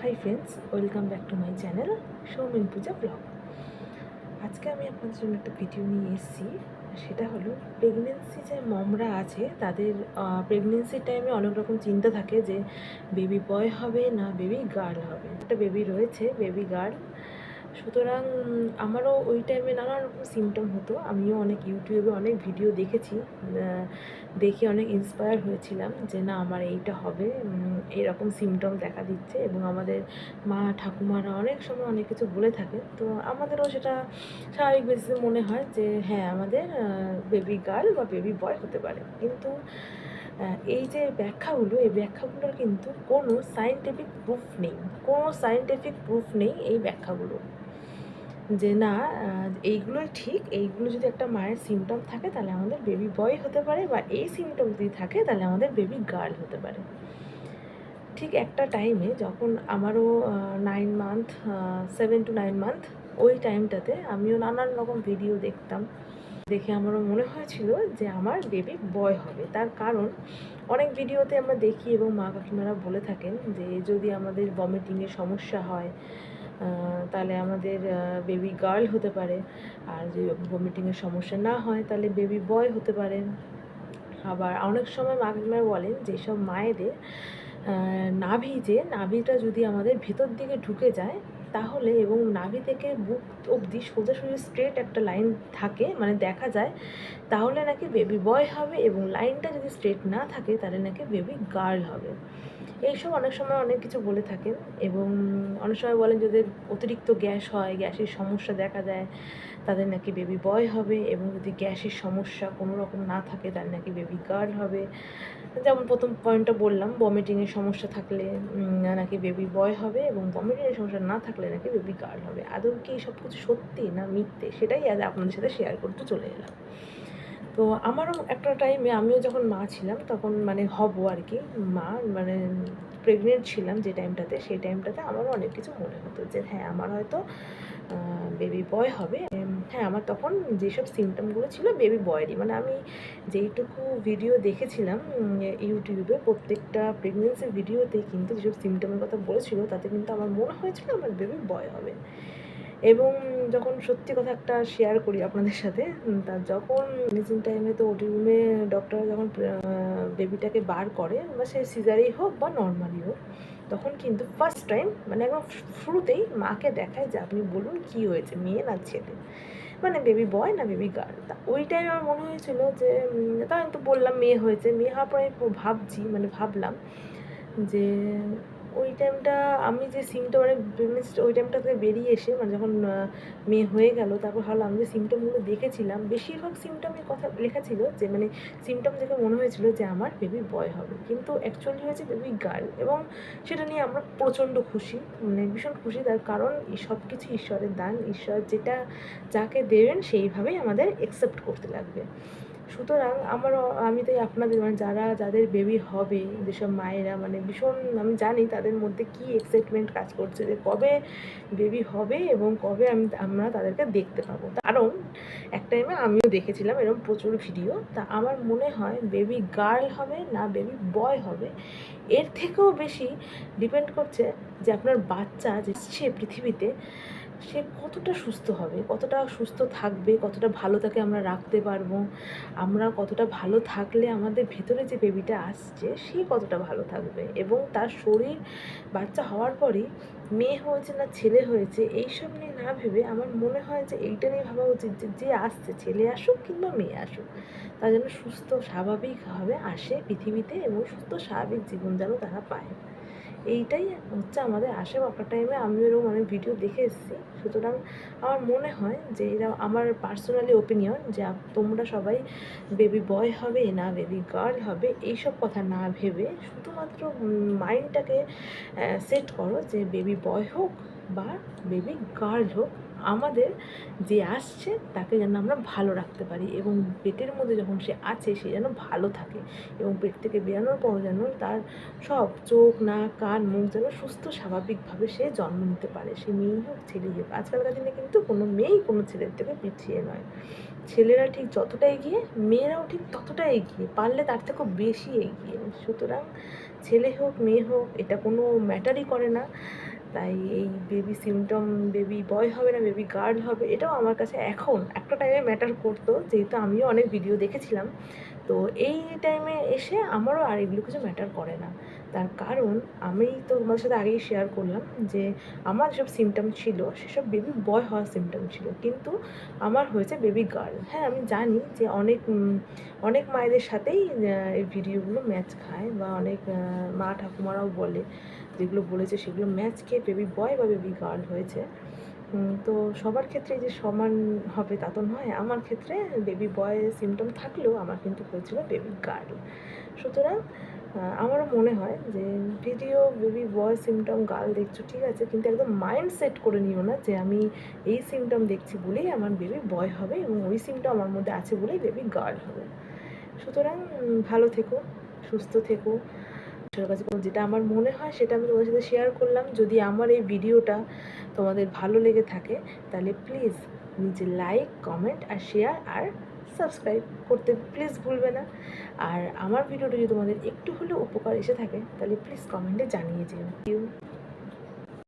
Hi friends, welcome back to my channel Soumin Puja blog. আজকে আমি আপনাদের জন্য একটা ভিডিও নিয়ে এসেছি। সেটা হলো প্রেগনেন্সি যে মমরা আছে তাদের প্রেগনেন্সির টাইমে অনেক রকম চিন্তা থাকে যে বেবি বয় হবে না বেবি গার্ল হবে। একটা বেবি রয়েছে, বেবি গার্ল। সুতরাং আমারও ওই টাইমে নানা রকম সিমটম হতো। আমিও অনেক ইউটিউবে অনেক ভিডিও দেখেছি, দেখে অনেক ইন্সপায়ার হয়েছিলাম যে না আমার এইটা হবে, এরকম সিমটম দেখা দিচ্ছে। এবং আমাদের মা ঠাকুমারা অনেক সময় অনেক কিছু বলে থাকে, তো আমাদেরও সেটা স্বাভাবিক বেসিসে মনে হয় যে হ্যাঁ আমাদের বেবি গার্ল বা বেবি বয় হতে পারে। কিন্তু এই যে ব্যাখ্যাগুলো, এই ব্যাখ্যাগুলোর কিন্তু কোনো সায়েন্টিফিক প্রুফ নেই, কোনো সায়েন্টিফিক প্রুফ নেই এই ব্যাখ্যাগুলো যে না এইগুলোই ঠিক। এইগুলো যদি একটা মায়ের সিমটম থাকে তাহলে আমাদের বেবি বয় হতে পারে, বা এই সিমটম যদি থাকে তাহলে আমাদের বেবি গার্ল হতে পারে। ঠিক একটা টাইমে যখন আমারও 9 মান্থ, 7 to 9 মান্থ, ওই টাইমটাতে আমিও নানান রকম ভিডিও দেখতাম। দেখে আমারও মনে হয়েছিল যে আমার বেবি বয় হবে। তার কারণ অনেক ভিডিওতে আমরা দেখি এবং মা কাকিমারা বলে থাকেন যে যদি আমাদের ভমিটিংয়ের সমস্যা হয় তাহলে আমাদের বেবি গার্ল হতে পারে, আর যদি ভমিটিংয়ের সমস্যা না হয় তাহলে বেবি বয় হতে পারে। আবার অনেক সময় মা কাকিমারা বলেন যেসব মায়েদের নাভিটা যদি আমাদের ভেতর দিকে ঢুকে যায় তাহলে, এবং নাভি থেকে বুক অবধি সোজাসুজি স্ট্রেট একটা লাইন থাকে, মানে দেখা যায়, তাহলে নাকি বেবি বয় হবে। এবং লাইনটা যদি স্ট্রেট না থাকে তাহলে নাকি বেবি গার্ল হবে। এইসব অনেক সময় অনেক কিছু বলে থাকেন। এবং অনেক সময় বলেন যাদের অতিরিক্ত গ্যাস হয়, গ্যাসের সমস্যা দেখা দেয়, তাদের নাকি বেবি বয় হবে। এবং যদি গ্যাসের সমস্যা কোনো রকম না থাকে তাহলে নাকি বেবি গার্ল হবে। যেমন প্রথম পয়েন্টটা বললাম, ভমিটিংয়ের সমস্যা থাকলে নাকি বেবি বয় হবে, এবং ভমিটিংয়ের সমস্যা না থাকলে নাকি বেবি গার্ল হবে। আদৌ কি সব কিছু সত্যি না মিথ্যে, সেটাই আজ আপনাদের সাথে শেয়ার করতে চলে এলাম। তো আমারও একটা টাইমে, আমিও যখন মা ছিলাম তখন, মানে হব আর কি, মা মানে প্রেগনেন্ট ছিলাম যে টাইমটাতে, সেই টাইমটাতে আমারও অনেক কিছু মনে হতো যে হ্যাঁ আমার হয়তো বেবি বয় হবে। হ্যাঁ আমার তখন যেসব সিমটমগুলো ছিল বেবি বয়েরই, মানে আমি যেইটুকু ভিডিও দেখেছিলাম ইউটিউবে, প্রত্যেকটা প্রেগনেন্সির ভিডিওতে কিন্তু যেসব সিমটমের কথা বলেছিল তাতে কিন্তু আমার মনে হয়েছিল আমার বেবি বয় হবে। এবং যখন সত্যি কথা একটা শেয়ার করি আপনাদের সাথে, তা যখন মেডিসিন টাইমে তো ওটি রুমে ডক্টর যখন বেবিটাকে বার করে, বা সে সিজারেই হোক বা নর্মালি হোক, তখন কিন্তু ফার্স্ট টাইম মানে একদম শুরুতেই মাকে দেখায় যে আপনি বলুন কী হয়েছে, মেয়ে না ছেলে, মানে বেবি বয় না বেবি গার্ল। তা ওই টাইমে আমার মনে হয়েছিল যে তা আমি তো বললাম মেয়ে হয়েছে। মেয়ে হওয়ার পরে ভাবলাম যে ওই টাইমটা আমি যে সিমটম, মানে ওই টাইমটা থেকে বেরিয়ে এসে, মানে যখন মেয়ে হয়ে গেল, তারপর ভাবলাম আমি যে সিমটমগুলো দেখেছিলাম বেশিরভাগ সিমটমের কথা লেখা ছিল যে, মানে সিমটম দেখে মনে হয়েছিল যে আমার বেবি বয় হবে, কিন্তু অ্যাকচুয়ালি হয়েছে বেবি গার্ল। এবং সেটা নিয়ে আমরা প্রচণ্ড খুশি, মানে ভীষণ খুশি। তার কারণ সব কিছু ঈশ্বরের দান, ঈশ্বর যেটা যাকে দেবেন সেইভাবেই আমাদের অ্যাকসেপ্ট করতে লাগবে। সুতরাং আমি তাই আপনাদের, মানে যাদের বেবি হবে, যেসব মায়েরা মানে ভীষণ, আমি জানি তাদের মধ্যে কী এক্সাইটমেন্ট কাজ করছে যে কবে বেবি হবে এবং কবে আমরা তাদেরকে দেখতে পাবো। কারণ এক টাইমে আমিও দেখেছিলাম এরকম প্রচুর ভিডিও। তা আমার মনে হয় বেবি গার্ল হবে না বেবি বয় হবে, এর থেকেও বেশি ডিপেন্ড করছে যে আপনার বাচ্চা যে সে পৃথিবীতে সে কতটা সুস্থ হবে, কতটা সুস্থ থাকবে, কতটা ভালো তাকে আমরা রাখতে পারবো। আমরা কতটা ভালো থাকলে আমাদের ভেতরে যে বেবিটা আসছে সে কতটা ভালো থাকবে। এবং তার শরীর বাচ্চা হওয়ার পরই মেয়ে হয়েছে না ছেলে হয়েছে এইসব নিয়ে না ভেবে আমার মনে হয় যে এইটা নিয়ে ভাবা উচিত যে যে আসছে, ছেলে আসুক কিংবা মেয়ে আসুক, তার যেন সুস্থ স্বাভাবিকভাবে আসে পৃথিবীতে এবং সুস্থ স্বাভাবিক জীবন যেন তারা পায়। এইটাই হচ্ছে আমাদের আশা। একটা টাইমে আমিও এরকম অনেক ভিডিও দেখে এসেছি। সুতরাং আমার মনে হয় যে এরা আমার পার্সোনালি ওপিনিয়ন যে তোমরা সবাই বেবি বয় হবে না বেবি গার্ল হবে এইসব কথা না ভেবে শুধুমাত্র মাইন্ডটাকে সেট করো যে বেবি বয় হোক বা বেবি গার্ল হোক, আমাদের যে আসছে তাকে যেন আমরা ভালো রাখতে পারি, এবং পেটের মধ্যে যখন সে আছে সে যেন ভালো থাকে, এবং পেট থেকে বেরোনোর পর যেন তার সব চোখ নাক কান মুখ যেন সুস্থ স্বাভাবিকভাবে সে জন্ম নিতে পারে। সে মেয়েই হোক ছেলেই হোক। আজকালকার দিনে কিন্তু কোনো মেয়েই কোনো ছেলের থেকে পিছিয়ে নয়। ছেলেরা ঠিক যতটা এগিয়ে মেয়েরাও ঠিক ততটা এগিয়ে, পারলে তার থেকেও বেশি এগিয়ে। সুতরাং ছেলে হোক মেয়ে হোক এটা কোনো ম্যাটারই করে না। তাই এই বেবি সিমটম বেবি বয় হবে না বেবি গার্ল হবে এটাও আমার কাছে এখন একটা টাইমে ম্যাটার করতো, যেহেতু আমিও অনেক ভিডিও দেখেছিলাম। তো এই টাইমে এসে আমারও আর এগুলো কিছু ম্যাটার করে না। তার কারণ আমি তো তোমাদের সাথে আগেই শেয়ার করলাম যে আমার যেসব সিমটম ছিল সেসব বেবি বয় হওয়ার সিমটম ছিল, কিন্তু আমার হয়েছে বেবি গার্ল। হ্যাঁ, আমি জানি যে অনেক মায়েদের সাথেই এই ভিডিওগুলো ম্যাচ খায়, বা অনেক মা ঠাকুমারাও বলে, যেগুলো বলেছে সেগুলো ম্যাচ খেয়ে বেবি বয় বা বেবি গার্ল হয়েছে। তো সবার ক্ষেত্রে যে সমান হবে তা তো নয়। আমার ক্ষেত্রে বেবি বয় সিমটম থাকলেও আমার কিন্তু হয়েছিল বেবি গার্ল। সুতরাং আমারও মনে হয় যে ভিডিও বেবি বয় সিমটম গার্ল দেখছো ঠিক আছে, কিন্তু একদম মাইন্ড সেট করে নিও না যে আমি এই সিমটম দেখছি বলেই আমার বেবি বয় হবে এবং ওই সিমটম আমার মধ্যে আছে বলেই বেবি গার্ল হবে। সুতরাং ভালো থেকো, সুস্থ থেকো। ঈশ্বরের কাছে যেটা আমার মনে হয় সেটা আমি তোমাদের সাথে শেয়ার করলাম। যদি আমার এই ভিডিওটা তোমাদের ভালো লেগে থাকে তাহলে প্লিজ নিচে লাইক কমেন্ট আর শেয়ার আর সাবস্ক্রাইব করতে প্লিজ ভুলবে না। আর আমার ভিডিওটা যদি তোমাদের একটু হলেও উপকার এসে থাকে তাহলে প্লিজ কমেন্টে জানিয়ে দিও।